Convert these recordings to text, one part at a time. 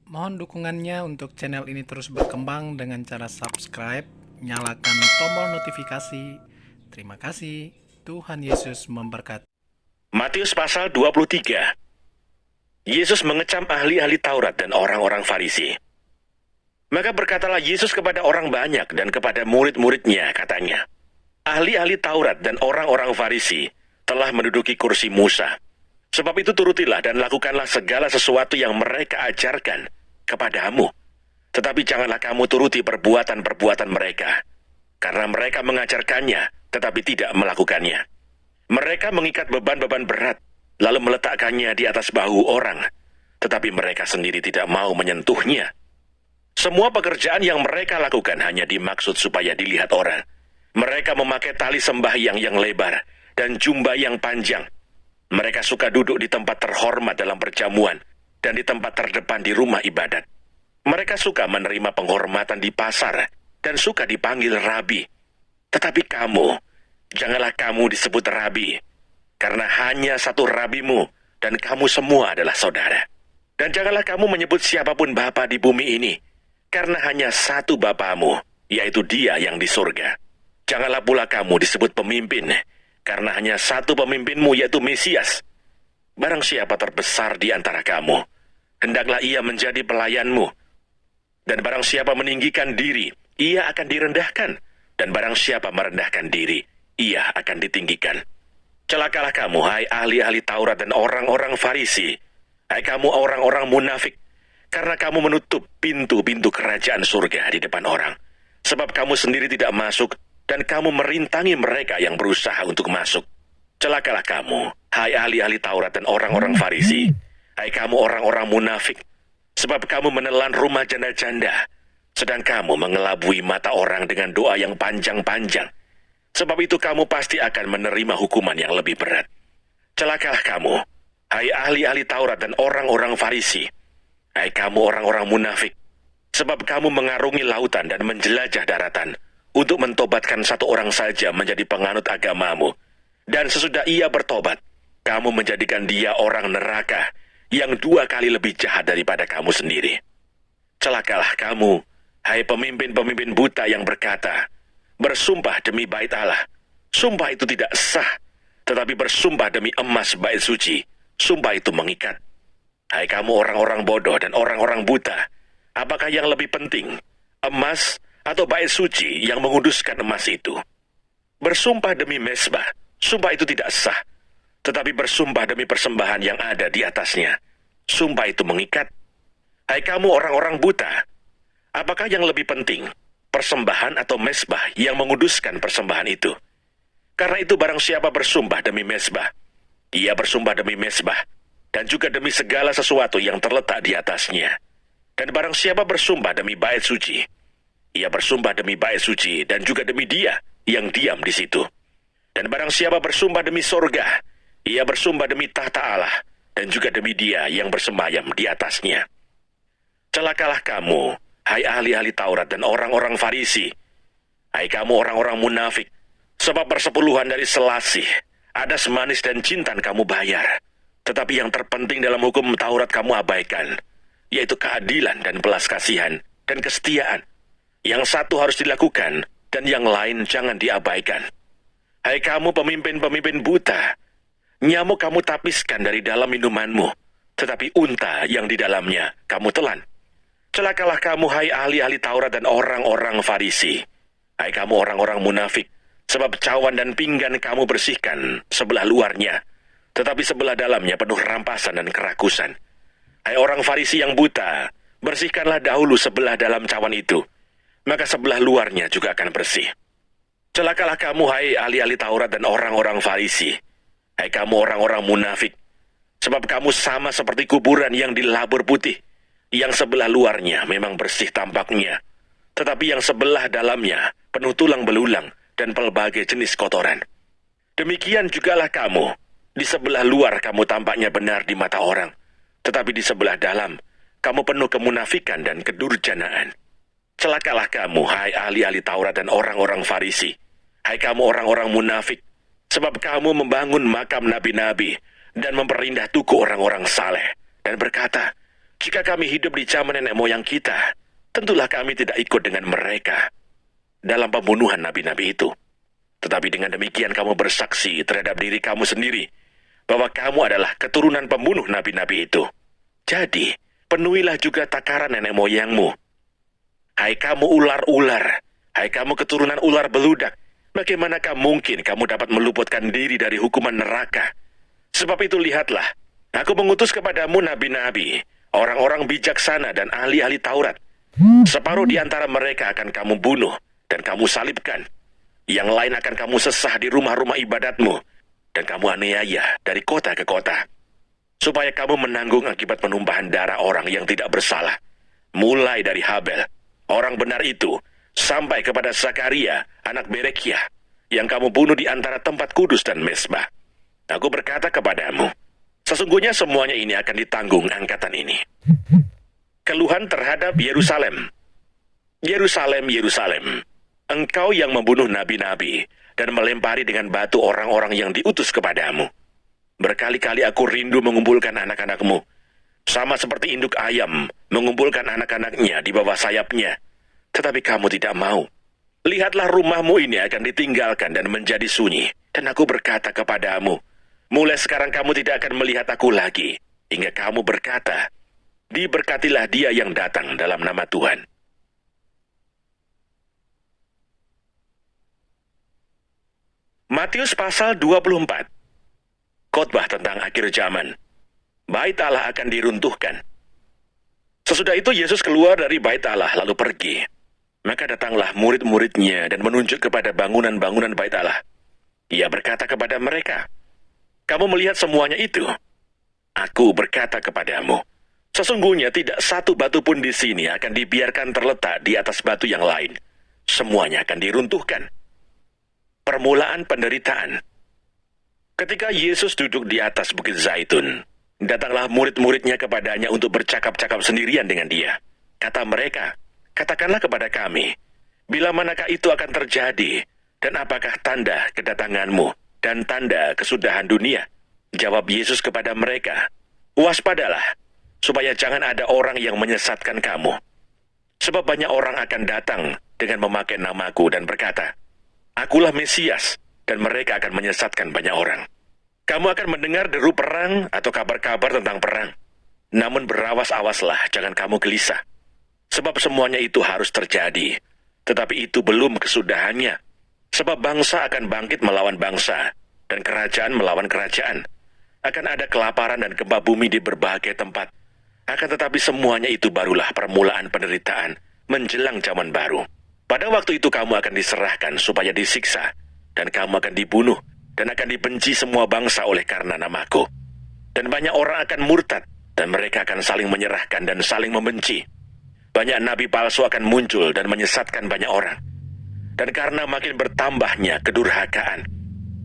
Mohon dukungannya untuk channel ini terus berkembang dengan cara subscribe, nyalakan tombol notifikasi. Terima kasih. Tuhan Yesus memberkati. Matius pasal 23. Yesus mengecam ahli-ahli Taurat dan orang-orang Farisi. Maka berkatalah Yesus kepada orang banyak dan kepada murid-muridnya, katanya, ahli-ahli Taurat dan orang-orang Farisi telah menduduki kursi Musa. Sebab itu turutilah dan lakukanlah segala sesuatu yang mereka ajarkan kepadamu. Tetapi janganlah kamu turuti perbuatan-perbuatan mereka, karena mereka mengajarkannya tetapi tidak melakukannya. Mereka mengikat beban-beban berat, lalu meletakkannya di atas bahu orang, tetapi mereka sendiri tidak mau menyentuhnya. Semua pekerjaan yang mereka lakukan hanya dimaksud supaya dilihat orang. Mereka memakai tali sembahyang yang lebar dan jubah yang panjang. Mereka suka duduk di tempat terhormat dalam perjamuan dan di tempat terdepan di rumah ibadat. Mereka suka menerima penghormatan di pasar dan suka dipanggil rabi. Tetapi kamu, janganlah kamu disebut rabi, karena hanya satu rabimu, dan kamu semua adalah saudara. Dan janganlah kamu menyebut siapapun bapa di bumi ini, karena hanya satu bapamu, yaitu Dia yang di surga. Janganlah pula kamu disebut pemimpin, karena hanya satu pemimpinmu, yaitu Mesias. Barang siapa terbesar di antara kamu, hendaklah ia menjadi pelayanmu. Dan barang siapa meninggikan diri, ia akan direndahkan. Dan barang siapa merendahkan diri, ia akan ditinggikan. Celakalah kamu, hai ahli-ahli Taurat dan orang-orang Farisi. Hai kamu orang-orang munafik, karena kamu menutup pintu-pintu kerajaan surga di depan orang. Sebab kamu sendiri tidak masuk, dan kamu merintangi mereka yang berusaha untuk masuk. Celakalah kamu, hai ahli-ahli Taurat dan orang-orang Farisi. Hai kamu orang-orang munafik, sebab kamu menelan rumah janda-janda, sedang kamu mengelabui mata orang dengan doa yang panjang-panjang. Sebab itu kamu pasti akan menerima hukuman yang lebih berat. Celakalah kamu, hai ahli-ahli Taurat dan orang-orang Farisi. Hai kamu orang-orang munafik, sebab kamu mengarungi lautan dan menjelajah daratan untuk mentobatkan satu orang saja menjadi penganut agamamu. Dan sesudah ia bertobat, kamu menjadikan dia orang neraka yang 2 kali lebih jahat daripada kamu sendiri. Celakalah kamu, hai pemimpin-pemimpin buta yang berkata, bersumpah demi bait Allah. Sumpah itu tidak sah, tetapi bersumpah demi emas bait suci. Sumpah itu mengikat. Hai kamu orang-orang bodoh dan orang-orang buta, apakah yang lebih penting, emas atau bait suci yang menguduskan emas itu? Bersumpah demi mezbah, sumpah itu tidak sah, tetapi bersumpah demi persembahan yang ada di atasnya. Sumpah itu mengikat. Hai kamu orang-orang buta, apakah yang lebih penting, persembahan atau mezbah yang menguduskan persembahan itu? Karena itu barang siapa bersumpah demi mezbah, ia bersumpah demi mezbah, dan juga demi segala sesuatu yang terletak di atasnya. Dan barang siapa bersumpah demi bait suci, ia bersumpah demi bait suci dan juga demi Dia yang diam di situ. Dan barang siapa bersumpah demi sorga, ia bersumpah demi tahta Allah dan juga demi Dia yang bersemayam di atasnya. Celakalah kamu, hai ahli-ahli Taurat dan orang-orang Farisi. Hai kamu orang-orang munafik, sebab persepuluhan dari selasih, adas manis dan jintan kamu bayar. Tetapi yang terpenting dalam hukum Taurat kamu abaikan, yaitu keadilan dan belas kasihan dan kesetiaan. Yang satu harus dilakukan, dan yang lain jangan diabaikan. Hai kamu pemimpin-pemimpin buta, nyamuk kamu tapiskan dari dalam minumanmu, tetapi unta yang di dalamnya kamu telan. Celakalah kamu, hai ahli-ahli Taurat dan orang-orang Farisi. Hai kamu orang-orang munafik, sebab cawan dan pinggan kamu bersihkan sebelah luarnya, tetapi sebelah dalamnya penuh rampasan dan kerakusan. Hai orang Farisi yang buta, bersihkanlah dahulu sebelah dalam cawan itu, maka sebelah luarnya juga akan bersih. Celakalah kamu, hai ahli-ahli Taurat dan orang-orang Farisi. Hai kamu orang-orang munafik, sebab kamu sama seperti kuburan yang dilabur putih, yang sebelah luarnya memang bersih tampaknya, tetapi yang sebelah dalamnya penuh tulang belulang dan pelbagai jenis kotoran. Demikian jugalah kamu, di sebelah luar kamu tampaknya benar di mata orang, tetapi di sebelah dalam kamu penuh kemunafikan dan kedurjanaan. Celakalah kamu, hai ahli-ahli Taurat dan orang-orang Farisi. Hai kamu orang-orang munafik, sebab kamu membangun makam nabi-nabi dan memperindah tugu orang-orang saleh, dan berkata, Jika kami hidup di zaman nenek moyang kita, tentulah kami tidak ikut dengan mereka dalam pembunuhan nabi-nabi itu. Tetapi dengan demikian kamu bersaksi terhadap diri kamu sendiri bahwa kamu adalah keturunan pembunuh nabi-nabi itu. Jadi, penuhilah juga takaran nenek moyangmu. Hai kamu ular-ular, hai kamu keturunan ular beludak, bagaimanakah mungkin kamu dapat meluputkan diri dari hukuman neraka? Sebab itu lihatlah, aku mengutus kepadamu nabi-nabi, orang-orang bijaksana dan ahli-ahli Taurat. Separuh di antara mereka akan kamu bunuh dan kamu salibkan. Yang lain akan kamu sesah di rumah-rumah ibadatmu, dan kamu aniaya dari kota ke kota, supaya kamu menanggung akibat penumpahan darah orang yang tidak bersalah, mulai dari Habel, orang benar itu, sampai kepada Zakaria, anak Berekiah, yang kamu bunuh di antara tempat kudus dan mesbah. Aku berkata kepadamu, sesungguhnya semuanya ini akan ditanggung angkatan ini. Keluhan terhadap Yerusalem. Yerusalem, Yerusalem, engkau yang membunuh nabi-nabi dan melempari dengan batu orang-orang yang diutus kepadamu. Berkali-kali aku rindu mengumpulkan anak-anakmu, sama seperti induk ayam mengumpulkan anak-anaknya di bawah sayapnya. Tetapi kamu tidak mau. Lihatlah, rumahmu ini akan ditinggalkan dan menjadi sunyi. Dan aku berkata kepadamu, mulai sekarang kamu tidak akan melihat aku lagi, hingga kamu berkata, diberkatilah dia yang datang dalam nama Tuhan. Matius pasal 24. Khotbah tentang akhir zaman. Bait Allah akan diruntuhkan. Sesudah itu Yesus keluar dari bait Allah lalu pergi. Maka datanglah murid-muridnya dan menunjuk kepada bangunan-bangunan bait Allah. Ia berkata kepada mereka, kamu melihat semuanya itu? Aku berkata kepadamu, sesungguhnya tidak satu batu pun di sini akan dibiarkan terletak di atas batu yang lain. Semuanya akan diruntuhkan. Permulaan penderitaan. Ketika Yesus duduk di atas Bukit Zaitun, datanglah murid-muridnya kepadanya untuk bercakap-cakap sendirian dengan dia. Kata mereka, katakanlah kepada kami, bila manakah itu akan terjadi, dan apakah tanda kedatanganmu dan tanda kesudahan dunia? Jawab Yesus kepada mereka, waspadalah, supaya jangan ada orang yang menyesatkan kamu. Sebab banyak orang akan datang dengan memakai namaku dan berkata, akulah Mesias, dan mereka akan menyesatkan banyak orang. Kamu akan mendengar deru perang atau kabar-kabar tentang perang. Namun berawas-awaslah, jangan kamu gelisah. Sebab semuanya itu harus terjadi, tetapi itu belum kesudahannya. Sebab bangsa akan bangkit melawan bangsa, dan kerajaan melawan kerajaan. Akan ada kelaparan dan gempa bumi di berbagai tempat. Akan tetapi semuanya itu barulah permulaan penderitaan menjelang zaman baru. Pada waktu itu kamu akan diserahkan supaya disiksa, dan kamu akan dibunuh, dan akan dibenci semua bangsa oleh karena namaku. Dan banyak orang akan murtad, dan mereka akan saling menyerahkan dan saling membenci. Banyak nabi palsu akan muncul dan menyesatkan banyak orang. Dan karena makin bertambahnya kedurhakaan,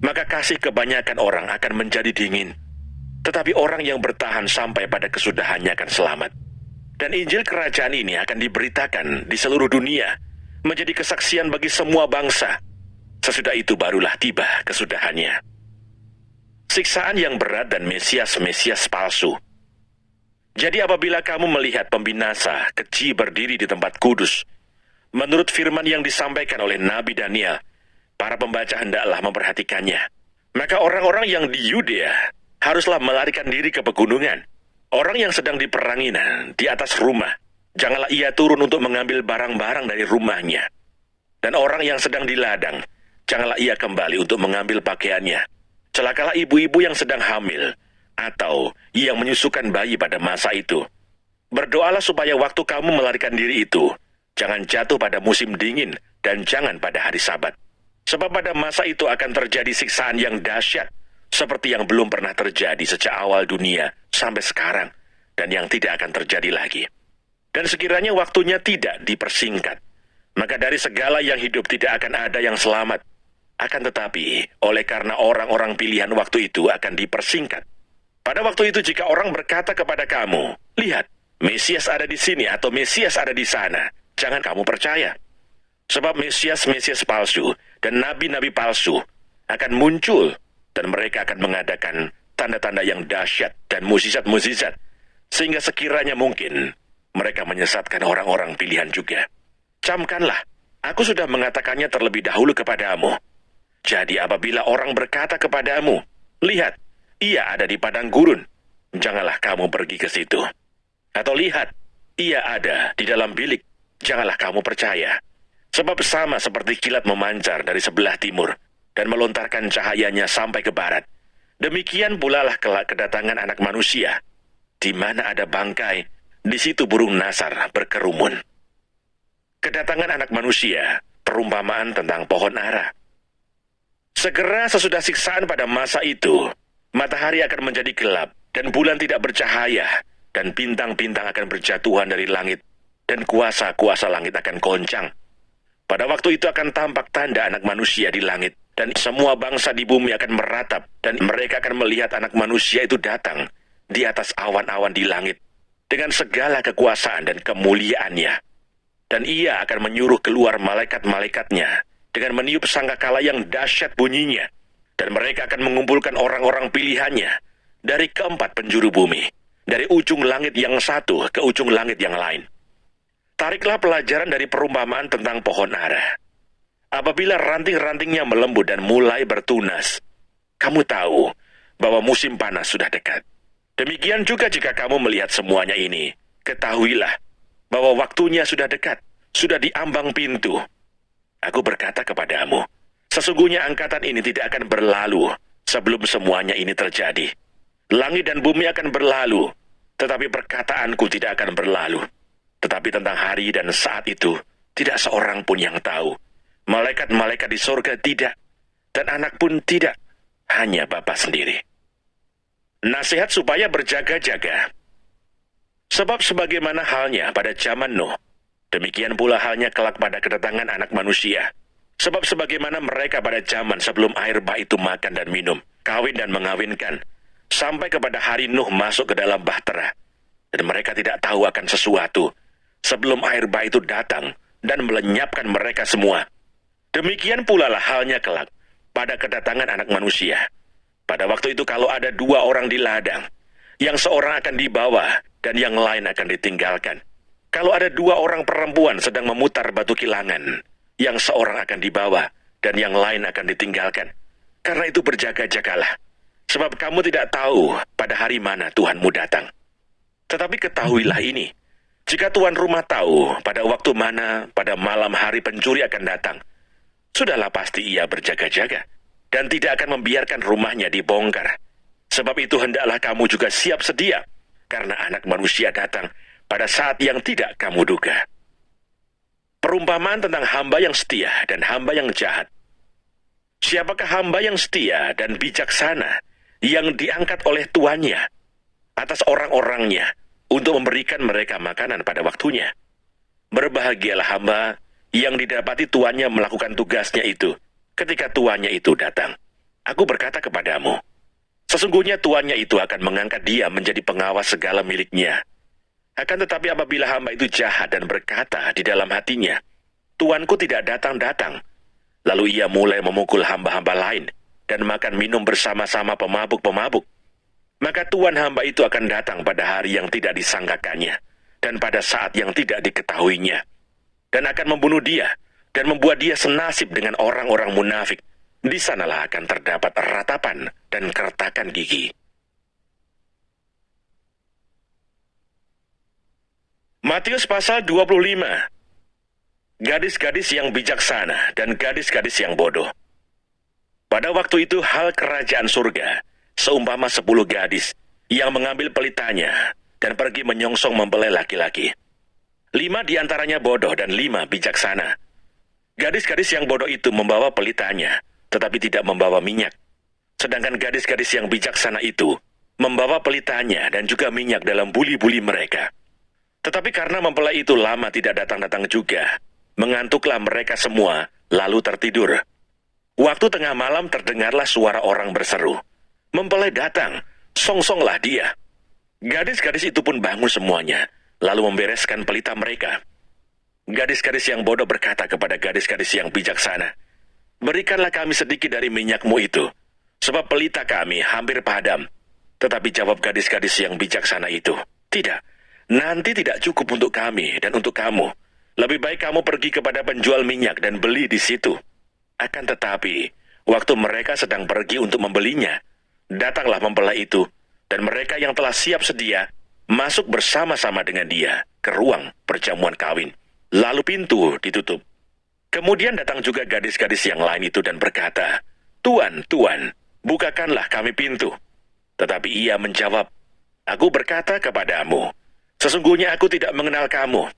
maka kasih kebanyakan orang akan menjadi dingin. Tetapi orang yang bertahan sampai pada kesudahannya akan selamat. Dan Injil kerajaan ini akan diberitakan di seluruh dunia, menjadi kesaksian bagi semua bangsa. Sesudah itu barulah tiba kesudahannya. Siksaan yang berat dan Mesias-Mesias palsu. Jadi apabila kamu melihat pembinasa keji berdiri di tempat kudus, menurut firman yang disampaikan oleh Nabi Daniel, para pembaca hendaklah memperhatikannya. Maka orang-orang yang di Yudea haruslah melarikan diri ke pegunungan. Orang yang sedang di peranginan di atas rumah, janganlah ia turun untuk mengambil barang-barang dari rumahnya. Dan orang yang sedang di ladang, janganlah ia kembali untuk mengambil pakaiannya. Celakalah ibu-ibu yang sedang hamil, atau yang menyusukan bayi pada masa itu. Berdoalah supaya waktu kamu melarikan diri itu, jangan jatuh pada musim dingin, dan jangan pada hari Sabat. Sebab pada masa itu akan terjadi siksaan yang dahsyat, seperti yang belum pernah terjadi sejak awal dunia sampai sekarang, dan yang tidak akan terjadi lagi. Dan sekiranya waktunya tidak dipersingkat, maka dari segala yang hidup tidak akan ada yang selamat. Akan tetapi, oleh karena orang-orang pilihan waktu itu akan dipersingkat. Pada waktu itu jika orang berkata kepada kamu, lihat, Mesias ada di sini atau Mesias ada di sana, jangan kamu percaya. Sebab Mesias-Mesias palsu dan nabi-nabi palsu akan muncul, dan mereka akan mengadakan tanda-tanda yang dahsyat dan mukjizat-mukjizat, sehingga sekiranya mungkin mereka menyesatkan orang-orang pilihan juga. Camkanlah, aku sudah mengatakannya terlebih dahulu kepadamu. Jadi apabila orang berkata kepadamu, lihat, ia ada di padang gurun, janganlah kamu pergi ke situ. Atau lihat, ia ada di dalam bilik, janganlah kamu percaya. Sebab sama seperti kilat memancar dari sebelah timur dan melontarkan cahayanya sampai ke barat, demikian pula lah kelak kedatangan Anak Manusia. Di mana ada bangkai, di situ burung nasar berkerumun. Kedatangan Anak Manusia, perumpamaan tentang pohon ara. Segera sesudah siksaan pada masa itu, matahari akan menjadi gelap, dan bulan tidak bercahaya, dan bintang-bintang akan berjatuhan dari langit, dan kuasa-kuasa langit akan goncang. Pada waktu itu akan tampak tanda Anak Manusia di langit, dan semua bangsa di bumi akan meratap, dan mereka akan melihat Anak Manusia itu datang di atas awan-awan di langit, dengan segala kekuasaan dan kemuliaannya. Dan ia akan menyuruh keluar malaikat-malaikatnya, dengan meniup sangkakala yang dahsyat bunyinya, dan mereka akan mengumpulkan orang-orang pilihannya dari keempat penjuru bumi, dari ujung langit yang satu ke ujung langit yang lain. Tariklah pelajaran dari perumpamaan tentang pohon ara. Apabila ranting-rantingnya melembut dan mulai bertunas, kamu tahu bahwa musim panas sudah dekat. Demikian juga jika kamu melihat semuanya ini, ketahuilah bahwa waktunya sudah dekat, sudah di ambang pintu. Aku berkata kepadamu, sesungguhnya angkatan ini tidak akan berlalu sebelum semuanya ini terjadi. Langit dan bumi akan berlalu, tetapi perkataanku tidak akan berlalu. Tetapi tentang hari dan saat itu, tidak seorang pun yang tahu. Malaikat-malaikat di sorga tidak, dan Anak pun tidak, hanya Bapa sendiri. Nasihat supaya berjaga-jaga. Sebab sebagaimana halnya pada zaman Nuh, demikian pula halnya kelak pada kedatangan Anak Manusia. Sebab sebagaimana mereka pada zaman sebelum air bah itu makan dan minum, kawin dan mengawinkan, sampai kepada hari Nuh masuk ke dalam bahtera, dan mereka tidak tahu akan sesuatu, sebelum air bah itu datang dan melenyapkan mereka semua. Demikian pula lah halnya kelak pada kedatangan Anak Manusia. Pada waktu itu kalau ada dua orang di ladang, yang seorang akan dibawa dan yang lain akan ditinggalkan. Kalau ada dua orang perempuan sedang memutar batu kilangan, yang seorang akan dibawa dan yang lain akan ditinggalkan. Karena itu berjaga-jagalah, sebab kamu tidak tahu pada hari mana Tuhanmu datang. Tetapi ketahuilah ini, jika tuan rumah tahu pada waktu mana pada malam hari pencuri akan datang, sudahlah pasti ia berjaga-jaga, dan tidak akan membiarkan rumahnya dibongkar. Sebab itu hendaklah kamu juga siap sedia, karena Anak Manusia datang pada saat yang tidak kamu duga. Perumpamaan tentang hamba yang setia dan hamba yang jahat. Siapakah hamba yang setia dan bijaksana yang diangkat oleh tuannya atas orang-orangnya untuk memberikan mereka makanan pada waktunya? Berbahagialah hamba yang didapati tuannya melakukan tugasnya itu ketika tuannya itu datang. Aku berkata kepadamu, sesungguhnya tuannya itu akan mengangkat dia menjadi pengawas segala miliknya. Akan tetapi apabila hamba itu jahat dan berkata di dalam hatinya, tuanku tidak datang-datang, lalu ia mulai memukul hamba-hamba lain dan makan minum bersama-sama pemabuk-pemabuk, maka tuan hamba itu akan datang pada hari yang tidak disangkakannya dan pada saat yang tidak diketahuinya, dan akan membunuh dia dan membuat dia senasib dengan orang-orang munafik. Di sanalah akan terdapat ratapan dan kertakan gigi. Matius pasal 25. Gadis-gadis yang bijaksana dan gadis-gadis yang bodoh. Pada waktu itu hal kerajaan surga seumpama 10 gadis yang mengambil pelitanya dan pergi menyongsong mempelai laki-laki. 5 diantaranya bodoh dan 5 bijaksana. Gadis-gadis yang bodoh itu membawa pelitanya, tetapi tidak membawa minyak. Sedangkan gadis-gadis yang bijaksana itu membawa pelitanya dan juga minyak dalam buli-buli mereka. Tetapi karena mempelai itu lama tidak datang-datang juga, mengantuklah mereka semua, lalu tertidur. Waktu tengah malam terdengarlah suara orang berseru, "Mempelai datang, songsonglah dia." Gadis-gadis itu pun bangun semuanya, lalu membereskan pelita mereka. Gadis-gadis yang bodoh berkata kepada gadis-gadis yang bijaksana, "Berikanlah kami sedikit dari minyakmu itu, sebab pelita kami hampir padam." Tetapi jawab gadis-gadis yang bijaksana itu, Tidak, nanti tidak cukup untuk kami dan untuk kamu. Lebih baik kamu pergi kepada penjual minyak dan beli di situ. Akan tetapi, waktu mereka sedang pergi untuk membelinya, datanglah mempelai itu, dan mereka yang telah siap sedia masuk bersama-sama dengan dia ke ruang perjamuan kawin. Lalu pintu ditutup. Kemudian datang juga gadis-gadis yang lain itu dan berkata, "Tuan, Tuan, bukakanlah kami pintu." Tetapi ia menjawab, "Aku berkata kepadamu, sesungguhnya aku tidak mengenal kamu.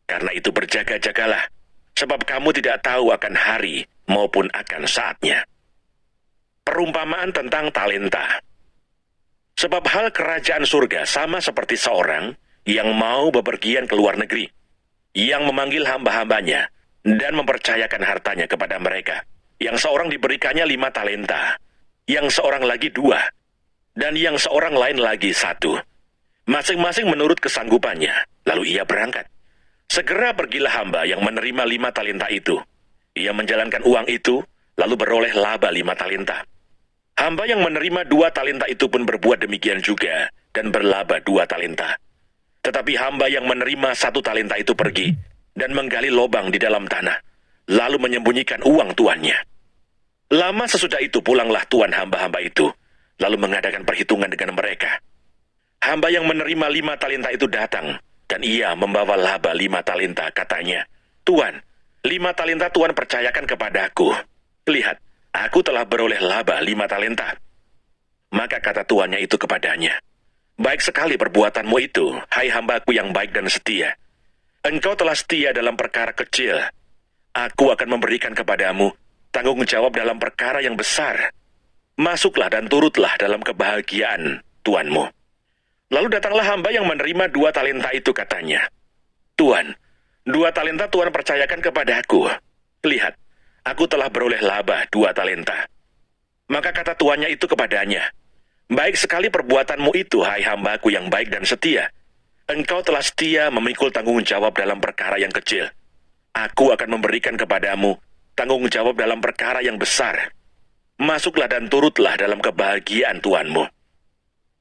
Karena itu berjaga-jagalah, sebab kamu tidak tahu akan hari maupun akan saatnya." Perumpamaan tentang talenta. Sebab hal kerajaan surga sama seperti seorang yang mau bepergian ke luar negeri, yang memanggil hamba-hambanya dan mempercayakan hartanya kepada mereka. Yang seorang diberikannya 5 talenta, yang seorang lagi 2, dan yang seorang lain lagi 1. Masing-masing menurut kesanggupannya, lalu ia berangkat. Segera pergilah hamba yang menerima 5 talenta itu. Ia menjalankan uang itu, lalu beroleh laba 5 talenta. Hamba yang menerima 2 talenta itu pun berbuat demikian juga, dan berlaba 2 talenta. Tetapi hamba yang menerima 1 talenta itu pergi, dan menggali lubang di dalam tanah, lalu menyembunyikan uang tuannya. Lama sesudah itu pulanglah tuan hamba-hamba itu, lalu mengadakan perhitungan dengan mereka. Hamba yang menerima 5 talenta itu datang, dan ia membawa laba 5 talenta, katanya, "Tuan, 5 talenta Tuan percayakan kepadaku. Lihat, aku telah beroleh laba 5 talenta." Maka kata tuannya itu kepadanya, "Baik sekali perbuatanmu itu, hai hambaku yang baik dan setia. Engkau telah setia dalam perkara kecil. Aku akan memberikan kepadamu tanggung jawab dalam perkara yang besar. Masuklah dan turutlah dalam kebahagiaan tuanmu." Lalu datanglah hamba yang menerima 2 talenta itu, katanya, "Tuan, 2 talenta Tuan percayakan kepadaku. Lihat, aku telah beroleh laba 2 talenta." Maka kata tuannya itu kepadanya, "Baik sekali perbuatanmu itu, hai hambaku yang baik dan setia. Engkau telah setia memikul tanggung jawab dalam perkara yang kecil. Aku akan memberikan kepadamu tanggung jawab dalam perkara yang besar. Masuklah dan turutlah dalam kebahagiaan tuanmu."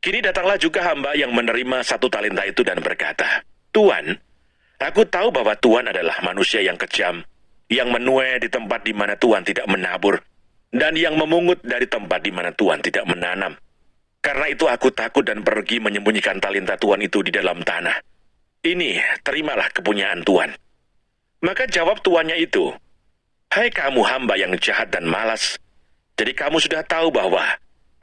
Kini datanglah juga hamba yang menerima 1 talenta itu dan berkata, "Tuan, aku tahu bahwa Tuan adalah manusia yang kejam, yang menuai di tempat di mana Tuan tidak menabur, dan yang memungut dari tempat di mana Tuan tidak menanam. Karena itu aku takut dan pergi menyembunyikan talenta Tuan itu di dalam tanah. Ini, terimalah kepunyaan Tuan." Maka jawab tuannya itu, "Hai kamu hamba yang jahat dan malas, jadi kamu sudah tahu bahwa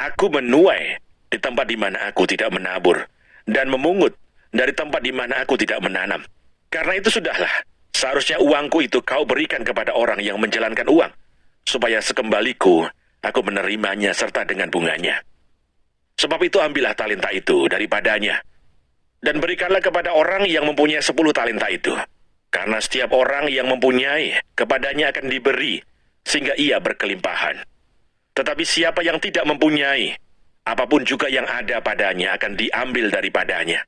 aku menuai di tempat di mana aku tidak menabur, dan memungut dari tempat di mana aku tidak menanam. Karena itu sudahlah, seharusnya uangku itu kau berikan kepada orang yang menjalankan uang, supaya sekembaliku aku menerimanya serta dengan bunganya. Sebab itu ambillah talenta itu daripadanya, dan berikanlah kepada orang yang mempunyai 10 talenta itu. Karena setiap orang yang mempunyai, kepadanya akan diberi, sehingga ia berkelimpahan. Tetapi siapa yang tidak mempunyai, apapun juga yang ada padanya akan diambil daripadanya.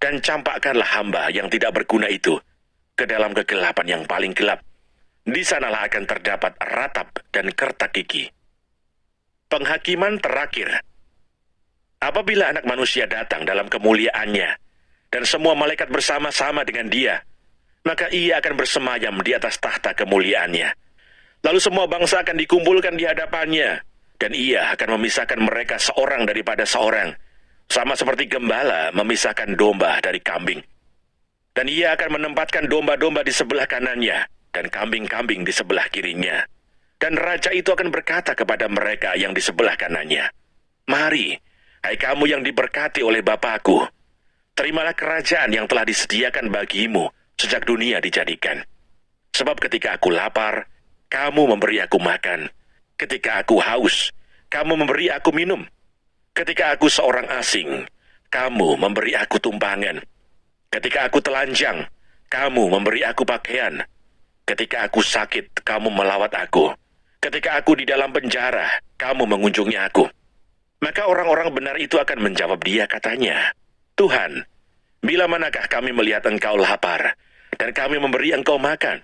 Dan campakkanlah hamba yang tidak berguna itu ke dalam kegelapan yang paling gelap. Di sanalah akan terdapat ratap dan kertak gigi." Penghakiman terakhir. Apabila Anak Manusia datang dalam kemuliaannya, dan semua malaikat bersama-sama dengan dia, maka ia akan bersemayam di atas tahta kemuliaannya. Lalu semua bangsa akan dikumpulkan di hadapannya, dan ia akan memisahkan mereka seorang daripada seorang, sama seperti gembala memisahkan domba dari kambing. Dan ia akan menempatkan domba-domba di sebelah kanannya, dan kambing-kambing di sebelah kirinya. Dan raja itu akan berkata kepada mereka yang di sebelah kanannya, "Mari, hai kamu yang diberkati oleh Bapa-Ku, terimalah kerajaan yang telah disediakan bagimu sejak dunia dijadikan. Sebab ketika aku lapar, kamu memberi aku makan. Ketika aku haus, kamu memberi aku minum. Ketika aku seorang asing, kamu memberi aku tumpangan. Ketika aku telanjang, kamu memberi aku pakaian. Ketika aku sakit, kamu melawat aku. Ketika aku di dalam penjara, kamu mengunjungi aku." Maka orang-orang benar itu akan menjawab dia, katanya, "Tuhan, bila manakah kami melihat Engkau lapar, dan kami memberi Engkau makan,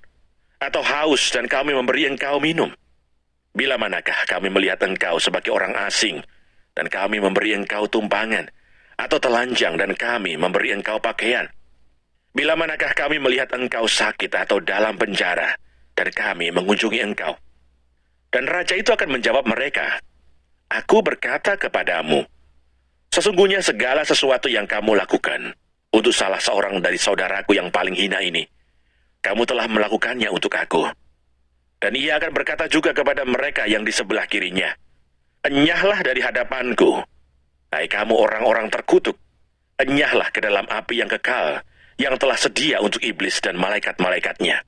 atau haus dan kami memberi Engkau minum? Bila manakah kami melihat Engkau sebagai orang asing, dan kami memberi Engkau tumpangan, atau telanjang dan kami memberi engkau pakaian? Bila manakah kami melihat engkau sakit atau dalam penjara, dan kami mengunjungi engkau?" Dan raja itu akan menjawab mereka, "Aku berkata kepadamu, sesungguhnya segala sesuatu yang kamu lakukan untuk salah seorang dari saudaraku yang paling hina ini, kamu telah melakukannya untuk aku." Dan ia akan berkata juga kepada mereka yang di sebelah kirinya, "Enyahlah dari hadapanku, hai kamu orang-orang terkutuk, enyahlah ke dalam api yang kekal, yang telah sedia untuk iblis dan malaikat-malaikatnya.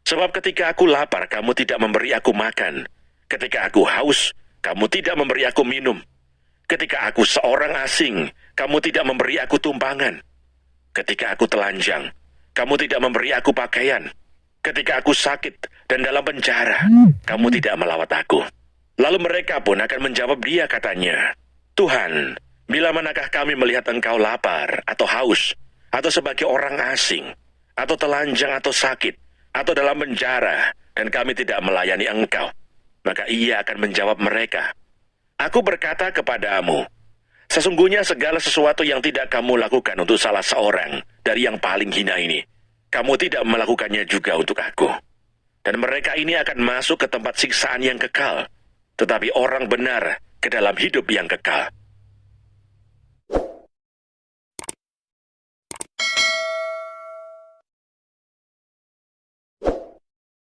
Sebab ketika aku lapar, kamu tidak memberi aku makan. Ketika aku haus, kamu tidak memberi aku minum. Ketika aku seorang asing, kamu tidak memberi aku tumpangan. Ketika aku telanjang, kamu tidak memberi aku pakaian. Ketika aku sakit dan dalam penjara, kamu tidak melawat aku." Lalu mereka pun akan menjawab dia katanya, "Tuhan, bila manakah kami melihat engkau lapar atau haus, atau sebagai orang asing, atau telanjang atau sakit, atau dalam penjara, dan kami tidak melayani engkau?" Maka ia akan menjawab mereka, "Aku berkata kepadamu, sesungguhnya segala sesuatu yang tidak kamu lakukan untuk salah seorang dari yang paling hina ini, kamu tidak melakukannya juga untuk aku." Dan mereka ini akan masuk ke tempat siksaan yang kekal, tetapi orang benar ke dalam hidup yang kekal.